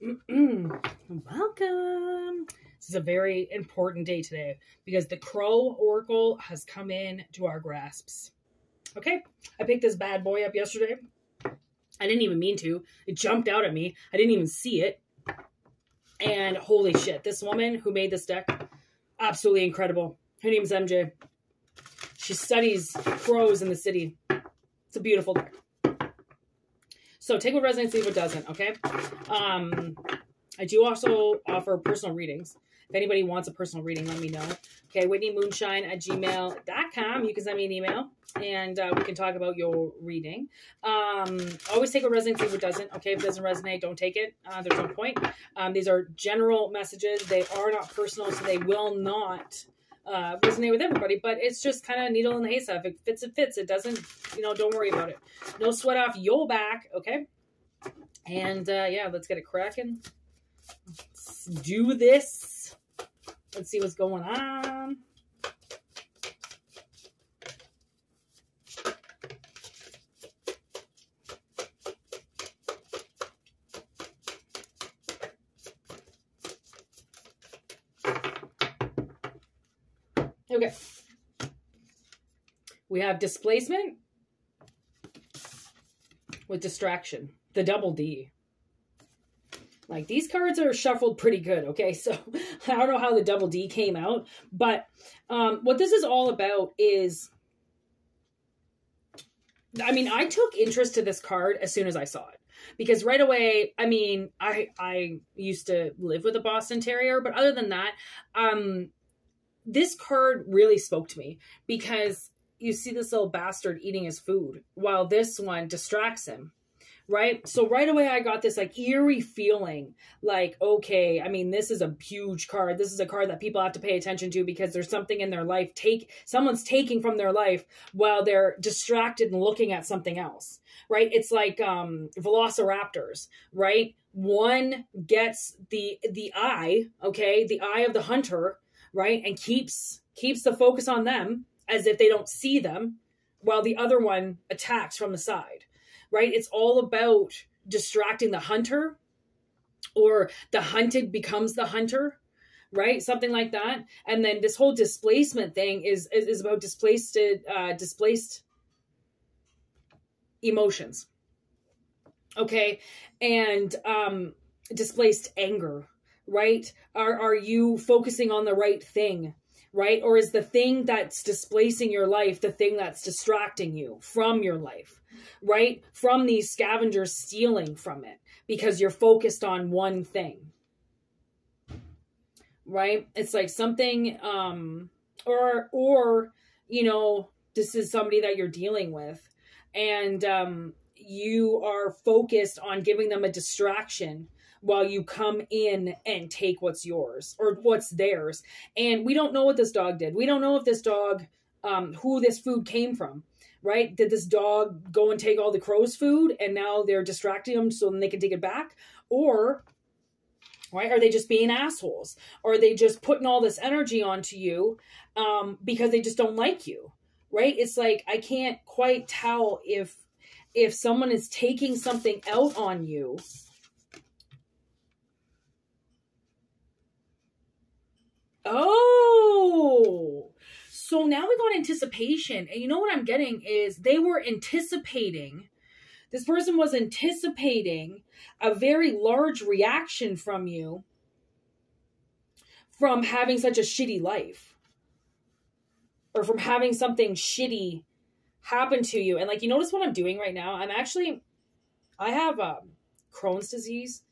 Welcome. This is a very important day today because the Crow Oracle has come in to our grasps. Okay, I picked this bad boy up yesterday. I didn't even mean to. It jumped out at me. I didn't even see it. And holy shit, this woman who made this deck, absolutely incredible. Her name is MJ. She studies crows in the city. It's a beautiful deck. So take what resonates, leave what doesn't, okay? I do also offer personal readings. If anybody wants a personal reading, let me know. Okay, whitneymoonshine@gmail.com. You can send me an email, and we can talk about your reading. Always take what resonates, leave what doesn't. Okay, if it doesn't resonate, don't take it. There's no point. These are general messages. They are not personal, so they will not resonate with everybody, but it's just kind of needle in the haystack. If it fits, it fits. It doesn't, don't worry about it. No sweat off your back, okay? And yeah, let's get it cracking. Let's do this. Let's see what's going on. Okay. We have displacement with distraction. The double D. Like, these cards are shuffled pretty good, okay? So, I don't know how the double D came out, but what this is all about is, I took interest to this card as soon as I saw it. Because right away, I used to live with a Boston Terrier, but other than that, this card really spoke to me because you see this little bastard eating his food while this one distracts him. Right? So right away I got this like eerie feeling like, okay, this is a huge card. This is a card that people have to pay attention to because there's something in their life someone's taking from their life while they're distracted and looking at something else. Right? It's like velociraptors, right? One gets the eye, okay, the eye of the hunter, right? And keeps the focus on them as if they don't see them while the other one attacks from the side. Right? It's all about distracting the hunter, or the hunted becomes the hunter, right? Something like that. And then this whole displacement thing is about displaced emotions. Okay. And displaced anger, right? Are you focusing on the right thing? Right? Or is the thing that's displacing your life the thing that's distracting you from your life? Right? From these scavengers stealing from it because you're focused on one thing. Right? It's like something, or this is somebody that you're dealing with and you are focused on giving them a distraction while you come in and take what's yours or what's theirs. And we don't know what this dog did. We don't know if this dog, who this food came from, right? Did this dog go and take all the crow's food and now they're distracting them so then they can take it back? Or, right, are they just being assholes? Or are they just putting all this energy onto you because they just don't like you, right? It's like, I can't quite tell if someone is taking something out on you. Oh, so now we got anticipation. And you know what I'm getting is they were anticipating, this person was anticipating a very large reaction from you from having such a shitty life. Or from having something shitty happen to you. And like, you notice what I'm doing right now? I have Crohn's disease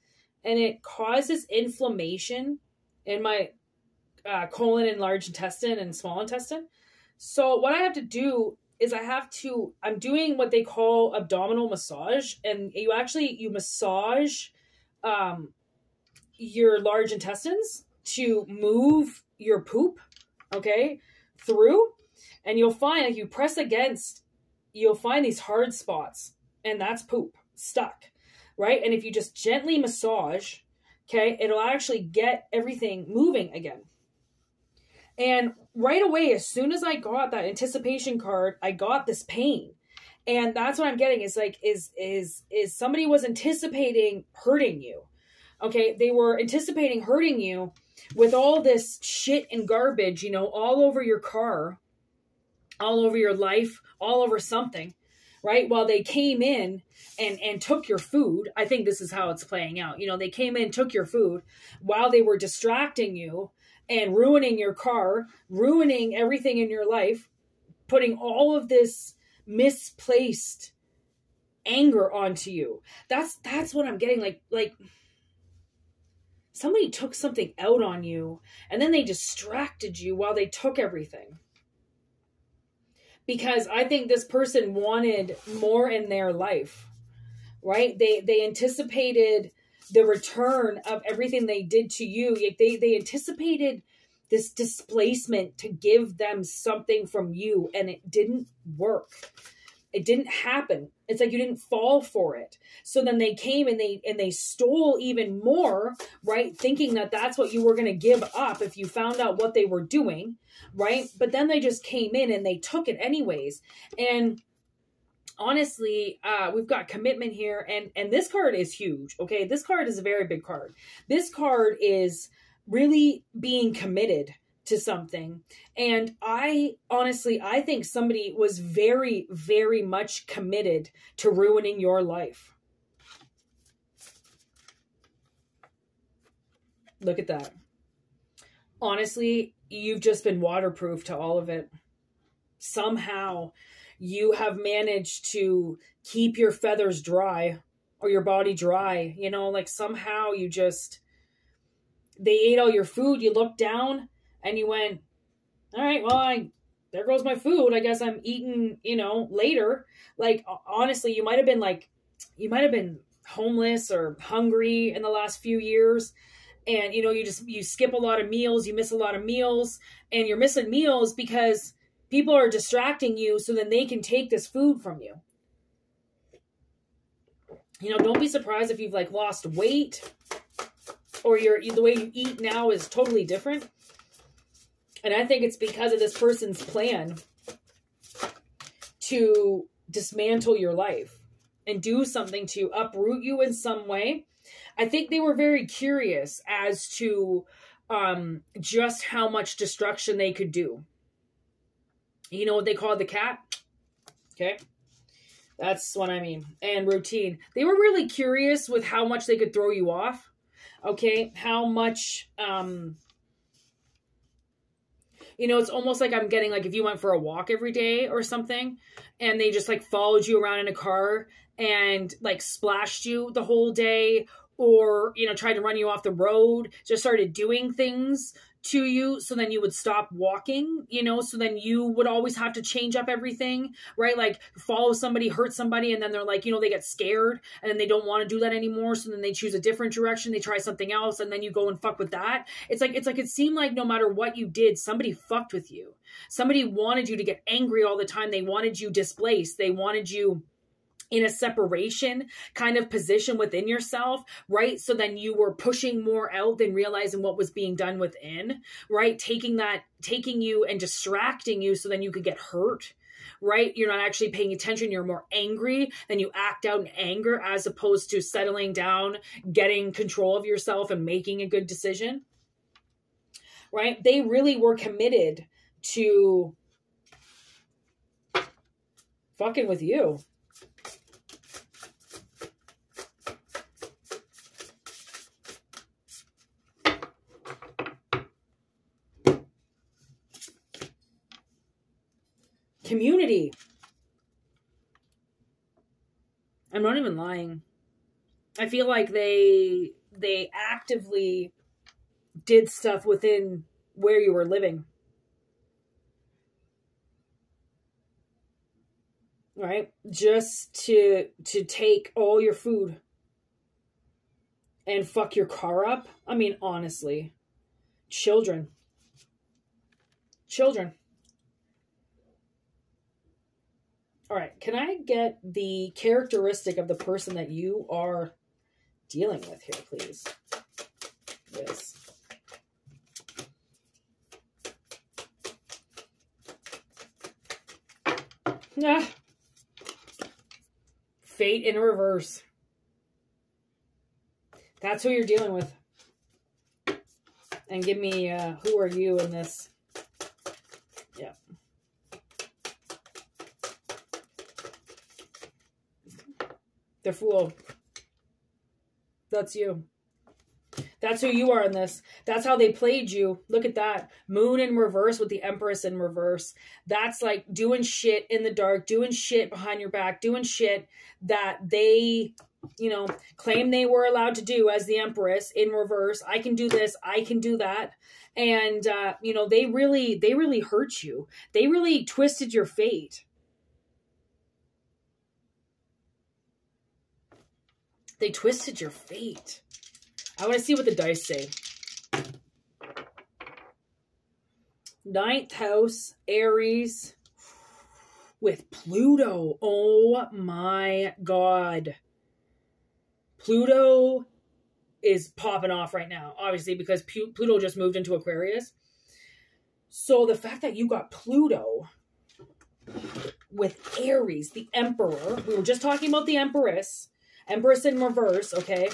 and it causes inflammation in my colon and large intestine and small intestine. So what I have to do is I'm doing what they call abdominal massage. And you massage your large intestines to move your poop, okay, through. And you'll find, like, you press against, you'll find these hard spots. And that's poop stuck, right? And if you just gently massage, okay, it'll actually get everything moving again. And right away, as soon as I got that anticipation card, I got this pain. And that's what I'm getting is like, is somebody was anticipating hurting you. Okay, they were anticipating hurting you with all this shit and garbage, you know, all over your car, all over your life, all over something, right? While they came in and took your food. I think this is how it's playing out. You know, they came in, took your food while they were distracting you and ruining your car, ruining everything in your life, putting all of this misplaced anger onto you. That's what I'm getting. Like somebody took something out on you and then they distracted you while they took everything. Because I think this person wanted more in their life, right? They anticipated the return of everything they did to you. They anticipated this displacement to give them something from you, and it didn't work. It didn't happen. It's like you didn't fall for it. So then they came and they stole even more, right? Thinking that that's what you were going to give up if you found out what they were doing, right? But then they just came in and they took it anyways. And honestly, we've got commitment here, and this card is huge. Okay, this card is a very big card. This card is really being committed to something. And I think somebody was very, very much committed to ruining your life. Look at that. Honestly, you've just been waterproof to all of it. Somehow you have managed to keep your feathers dry or your body dry. You know, like somehow they ate all your food. You looked down and you went, all right, well, there goes my food. I guess I'm eating, you know, later. Like, honestly, you might have been homeless or hungry in the last few years. And, you know, you skip a lot of meals, you miss a lot of meals, and you're missing meals because people are distracting you so then they can take this food from you. You know, don't be surprised if you've like lost weight or the way you eat now is totally different. And I think it's because of this person's plan to dismantle your life and do something to uproot you in some way. I think they were very curious as to just how much destruction they could do. You know what they called the cat? Okay. That's what I mean. And routine. They were really curious with how much they could throw you off. Okay. How much, you know, it's almost like I'm getting like if you went for a walk every day or something and they just like followed you around in a car and like splashed you the whole day, or, you know, tried to run you off the road, just started doing things to you. So then you would stop walking, you know, so then you would always have to change up everything, right? Like follow somebody, hurt somebody. And then they're like, you know, they get scared and then they don't want to do that anymore. So then they choose a different direction. They try something else. And then you go and fuck with that. It's like, it seemed like no matter what you did, somebody fucked with you. Somebody wanted you to get angry all the time. They wanted you displaced. They wanted you in a separation kind of position within yourself, right? So then you were pushing more out than realizing what was being done within, right? Taking you and distracting you so then you could get hurt, right? You're not actually paying attention. You're more angry and you act out in anger as opposed to settling down, getting control of yourself and making a good decision, right? They really were committed to fucking with you. Community. I'm not even lying. I feel like they actively did stuff within where you were living. Right? Just to take all your food and fuck your car up. I mean, honestly. Children. All right, can I get the characteristic of the person that you are dealing with here, please? Yes. Ah. Fate in reverse. That's who you're dealing with. And give me, who are you in this? Yeah. The Fool. That's you. That's who you are in this. That's how they played you. Look at that. Moon in reverse with the Empress in reverse. That's like doing shit in the dark, doing shit behind your back, doing shit that they, you know, claim they were allowed to do as the Empress in reverse. I can do this. I can do that. And, you know, they really hurt you. They really twisted your fate. They twisted your fate. I want to see what the dice say. 9th house, Aries, with Pluto. Oh my God. Pluto is popping off right now, obviously, because Pluto just moved into Aquarius. So the fact that you got Pluto with Aries, the Emperor, we were just talking about the Empress in reverse, okay?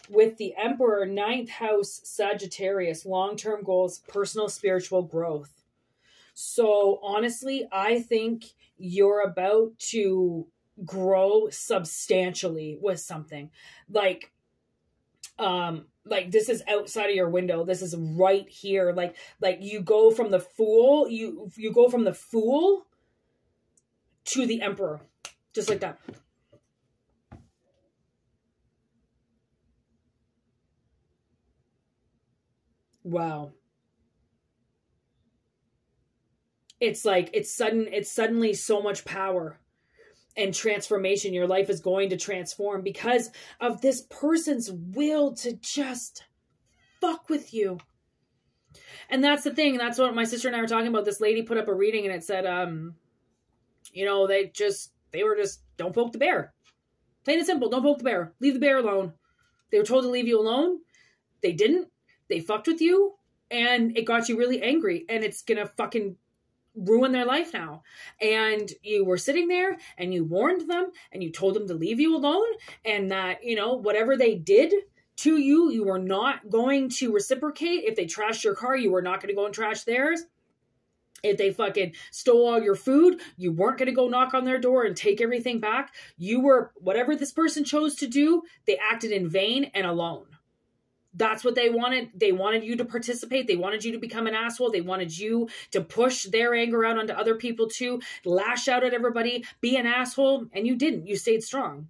With the Emperor, 9th house, Sagittarius, long-term goals, personal spiritual growth. So honestly, I think you're about to grow substantially with something. Like this is outside of your window. This is right here. Like you go from the Fool, you go from the Fool to the Emperor. Just like that. Wow. It's like, it's suddenly so much power and transformation. Your life is going to transform because of this person's will to just fuck with you. And that's the thing. That's what my sister and I were talking about. This lady put up a reading and it said, you know, they were just, don't poke the bear. Plain and simple. Don't poke the bear. Leave the bear alone. They were told to leave you alone. They didn't. They fucked with you and it got you really angry and it's going to fucking ruin their life now. And you were sitting there and you warned them and you told them to leave you alone and that, you know, whatever they did to you, you were not going to reciprocate. If they trashed your car, you were not going to go and trash theirs. If they fucking stole all your food, you weren't going to go knock on their door and take everything back. You were, whatever this person chose to do, they acted in vain and alone. That's what they wanted. They wanted you to participate. They wanted you to become an asshole. They wanted you to push their anger out onto other people too, lash out at everybody, be an asshole. And you didn't. You stayed strong.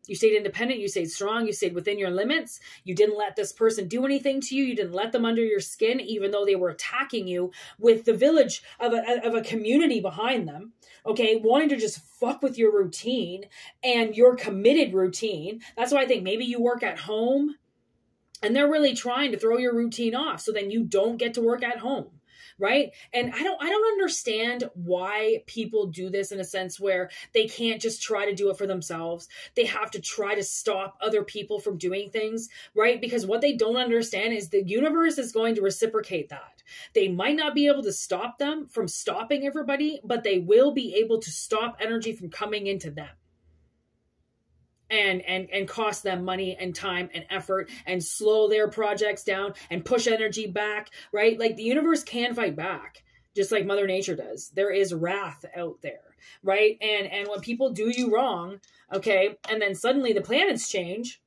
You stayed independent. You stayed strong. You stayed within your limits. You didn't let this person do anything to you. You didn't let them under your skin, even though they were attacking you with the village of a community behind them. Okay, wanting to just fuck with your routine and your committed routine. That's why I think maybe you work at home. And they're really trying to throw your routine off so then you don't get to work at home, right? And I don't understand why people do this in a sense where they can't just try to do it for themselves. They have to try to stop other people from doing things, right? Because what they don't understand is the universe is going to reciprocate that. They might not be able to stop them from stopping everybody, but they will be able to stop energy from coming into them. And cost them money and time and effort and slow their projects down and push energy back, right? Like the universe can fight back, just like Mother Nature does. There is wrath out there, right? And when people do you wrong, okay, and then suddenly the planets change,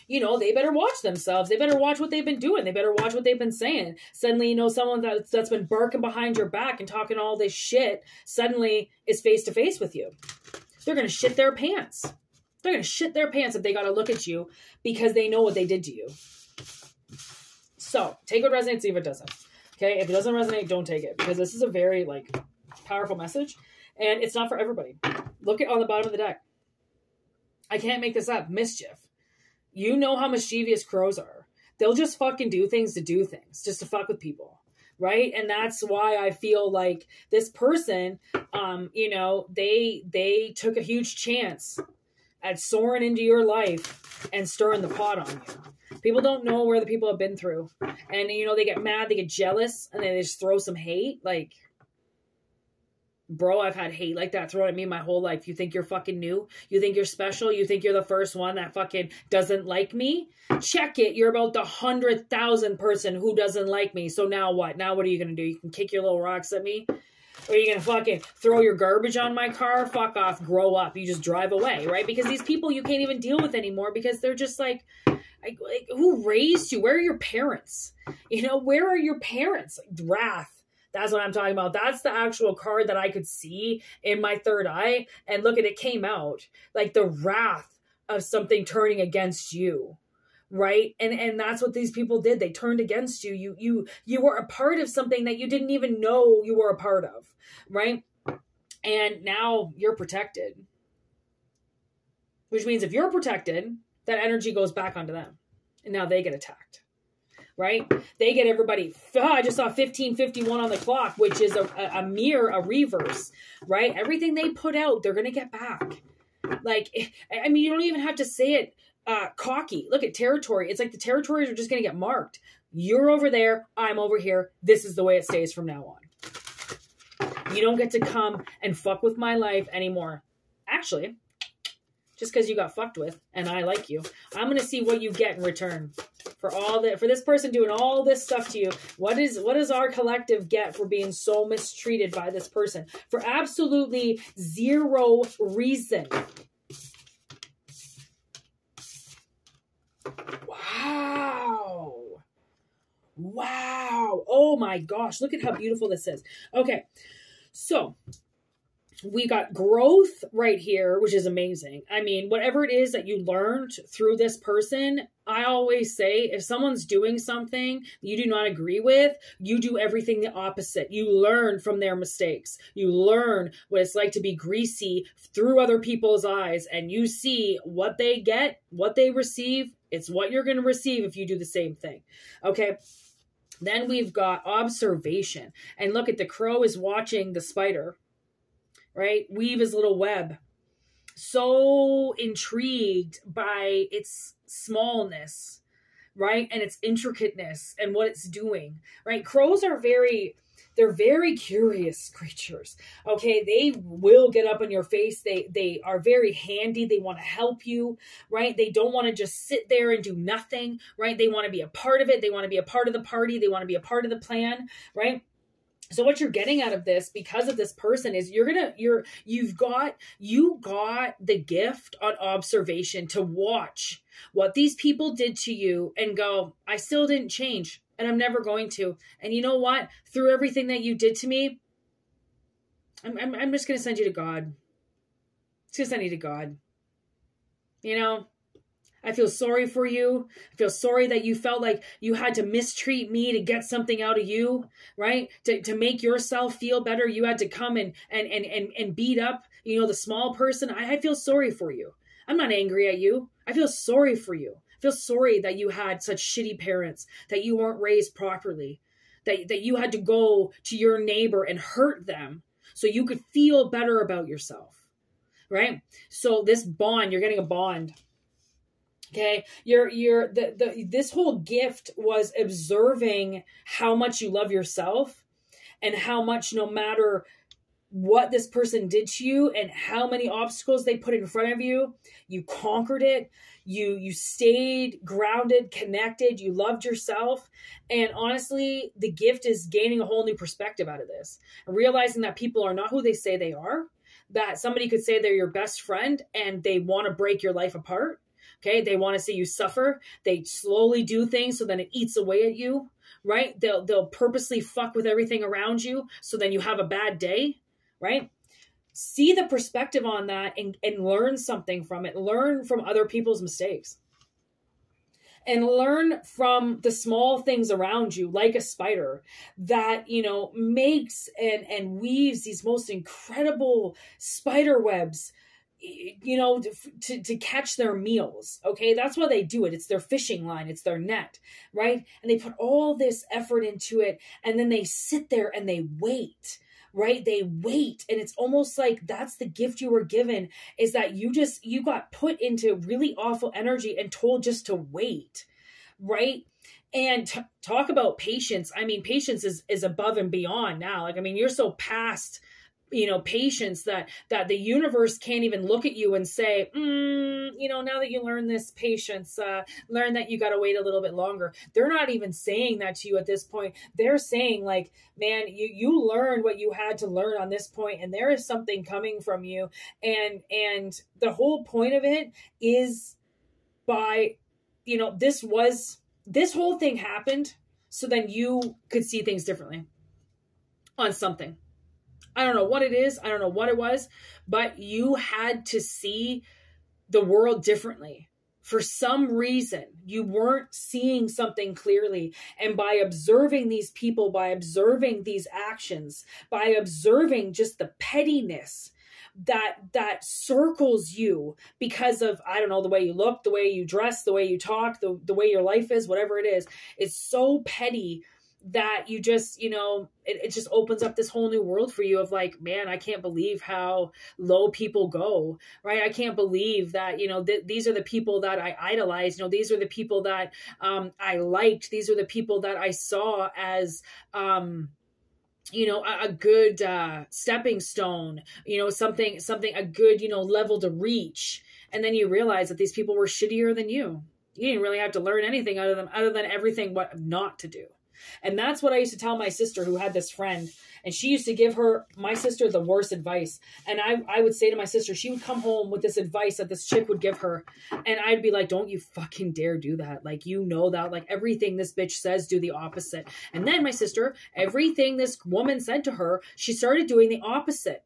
you know, they better watch themselves. They better watch what they've been doing. They better watch what they've been saying. Suddenly, you know, someone that's been barking behind your back and talking all this shit suddenly is face to face with you. They're going to shit their pants. They're going to shit their pants if they got to look at you because they know what they did to you. So take what resonates, see if it doesn't. Okay. If it doesn't resonate, don't take it because this is a very like powerful message and it's not for everybody. Look at on the bottom of the deck. I can't make this up. Mischief. You know how mischievous crows are. They'll just fucking do things to do things just to fuck with people. Right. And that's why I feel like this person, you know, they took a huge chance at soaring into your life and stirring the pot on you. People don't know where the people have been through. And, you know, they get mad, they get jealous, and then they just throw some hate. Like, Bro, I've had hate like that thrown at me my whole life. You think you're fucking new? You think you're special? You think you're the first one that fucking doesn't like me? Check it. You're about the 100,000th person who doesn't like me. So now what? Now what are you going to do? You can kick your little rocks at me? Or are you going to fucking throw your garbage on my car? Fuck off. Grow up. You just drive away, right? Because these people you can't even deal with anymore because they're just like who raised you? Where are your parents? You know, where are your parents? Like, wrath. That's what I'm talking about. That's the actual card that I could see in my third eye. And look at it came out. Like the wrath of something turning against you. Right? And that's what these people did. They turned against you. You were a part of something that you didn't even know you were a part of. Right? And now you're protected. Which means if you're protected, that energy goes back onto them. And now they get attacked. Right? They get everybody. I just saw 1551 on the clock, which is a mirror, a reverse, right? Everything they put out, they're going to get back. Like, I mean, you don't even have to say it cocky. Look at territory. It's like the territories are just going to get marked. You're over there. I'm over here. This is the way it stays from now on. You don't get to come and fuck with my life anymore. Actually, just because you got fucked with and I like you, I'm going to see what you get in return. For this person doing all this stuff to you, what does our collective get for being so mistreated by this person for absolutely zero reason? Wow. Oh my gosh. Look at how beautiful this is. Okay. So we got growth right here, which is amazing. I mean, whatever it is that you learned through this person, I always say, if someone's doing something you do not agree with, you do everything the opposite. You learn from their mistakes. You learn what it's like to be greasy through other people's eyes, and you see what they get, what they receive. It's what you're going to receive if you do the same thing. Okay. Then we've got observation. And look at the crow is watching the spider, right? Weave his little web. So intrigued by its smallness, right? And its intricateness and what it's doing, right? Crows are they're very curious creatures. Okay. They will get up in your face. They are very handy. They want to help you, right? They don't want to just sit there and do nothing, right? They want to be a part of it. They want to be a part of the party. They want to be a part of the plan, right? So what you're getting out of this because of this person is you got the gift on observation to watch what these people did to you and go, I still didn't change and I'm never going to. And you know what? Through everything that you did to me, I'm just going to send you to God. Just going to send you to God. You know, I feel sorry for you. I feel sorry that you felt like you had to mistreat me to get something out of you, right? To make yourself feel better, you had to come and beat up, you know, the small person. I feel sorry for you. I'm not angry at you. I feel sorry for you. I feel sorry that you had such shitty parents, that you weren't raised properly, that you had to go to your neighbor and hurt them so you could feel better about yourself, right? So this bond, you're getting a bond. Okay, this whole gift was observing how much you love yourself and how much, no matter what this person did to you and how many obstacles they put in front of you, you conquered it. You stayed grounded, connected, you loved yourself. And honestly, the gift is gaining a whole new perspective out of this. Realizing that people are not who they say they are, that somebody could say they're your best friend and they want to break your life apart. Okay, they want to see you suffer. They slowly do things so then it eats away at you, right? They'll purposely fuck with everything around you so then you have a bad day, right? See the perspective on that and learn something from it. Learn from other people's mistakes. And learn from the small things around you, like a spider that, you know, makes and weaves these most incredible spider webs, you know, to catch their meals. Okay. That's why they do it. It's their fishing line. It's their net, right? And they put all this effort into it and then they sit there and they wait, right? They wait. And it's almost like that's the gift you were given, is that you got put into really awful energy and told just to wait, right? And talk about patience. I mean, patience is above and beyond now. Like, I mean, you're so past, patience that the universe can't even look at you and say, now that you learn this patience, learn that you got to wait a little bit longer. They're not even saying that to you at this point. They're saying like, man, you learned what you had to learn on this point, and there is something coming from you. And the whole point of it is by, this whole thing happened so then you could see things differently on something. I don't know what it is. I don't know what it was, but you had to see the world differently. For some reason, you weren't seeing something clearly. And by observing these people, by observing these actions, by observing just the pettiness that circles you because of, I don't know, the way you look, the way you dress, the way you talk, the way your life is, whatever it is, it's so petty that you just, it just opens up this whole new world for you of like, man, I can't believe how low people go, right? I can't believe that, these are the people that I idolize. These are the people that I liked. These are the people that I saw as, a good stepping stone, something, a good, level to reach. And then you realize that these people were shittier than you. You didn't really have to learn anything out of them other than everything what not to do. And that's what I used to tell my sister who had this friend, and she used to give my sister the worst advice. And I would say to my sister, she would come home with this advice that this chick would give her. And I'd be like, don't you fucking dare do that. Like, that, like everything this bitch says, do the opposite. And then my sister, everything this woman said to her, she started doing the opposite.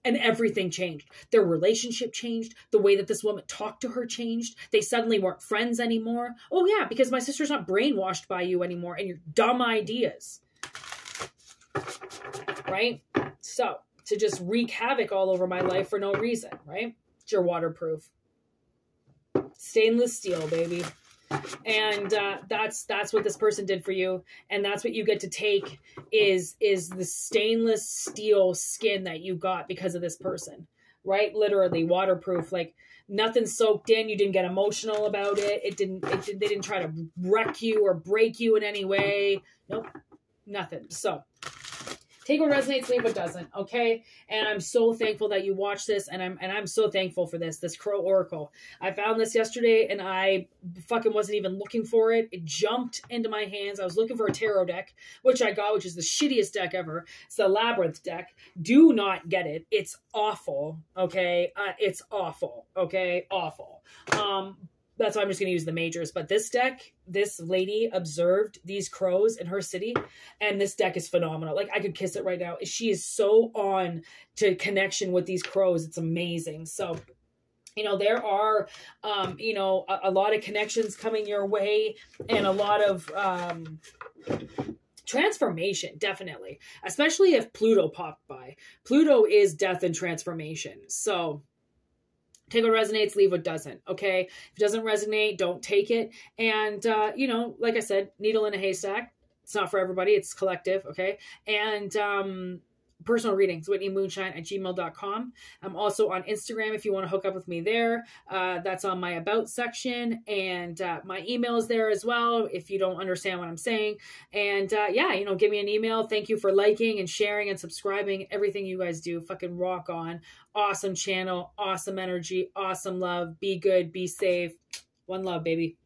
And everything changed. Their relationship changed. The way that this woman talked to her changed. They suddenly weren't friends anymore. Oh yeah, because my sister's not brainwashed by you anymore and your dumb ideas. Right? So, to just wreak havoc all over my life for no reason, right? You're waterproof. Stainless steel, baby. And that's what this person did for you, and that's what you get to take is the stainless steel skin that you got because of this person, right? Literally waterproof, like nothing soaked in. You didn't get emotional about it. They didn't try to wreck you or break you in any way. Nope, nothing. So take what resonates, leave what doesn't, okay? And I'm so thankful that you watched this, and I'm so thankful for this Crow Oracle. I found this yesterday, and I fucking wasn't even looking for it. It jumped into my hands. I was looking for a tarot deck, which I got, which is the shittiest deck ever. It's the Labyrinth deck. Do not get it. It's awful, okay? It's awful, okay? Awful. That's why I'm just going to use the majors. But this deck, this lady observed these crows in her city, and this deck is phenomenal. Like, I could kiss it right now. She is so on to connection with these crows. It's amazing. So, there are, a lot of connections coming your way, and a lot of transformation, definitely. Especially if Pluto popped by. Pluto is death and transformation. So take what resonates, leave what doesn't, okay? If it doesn't resonate, don't take it. And, like I said, needle in a haystack. It's not for everybody. It's collective, okay? And personal readings, whitneymoonshine@gmail.com. I'm also on Instagram if you want to hook up with me there. That's on my About section. And my email is there as well if you don't understand what I'm saying. And give me an email. Thank you for liking and sharing and subscribing. Everything you guys do, fucking rock on. Awesome channel, awesome energy, awesome love. Be good, be safe. One love, baby.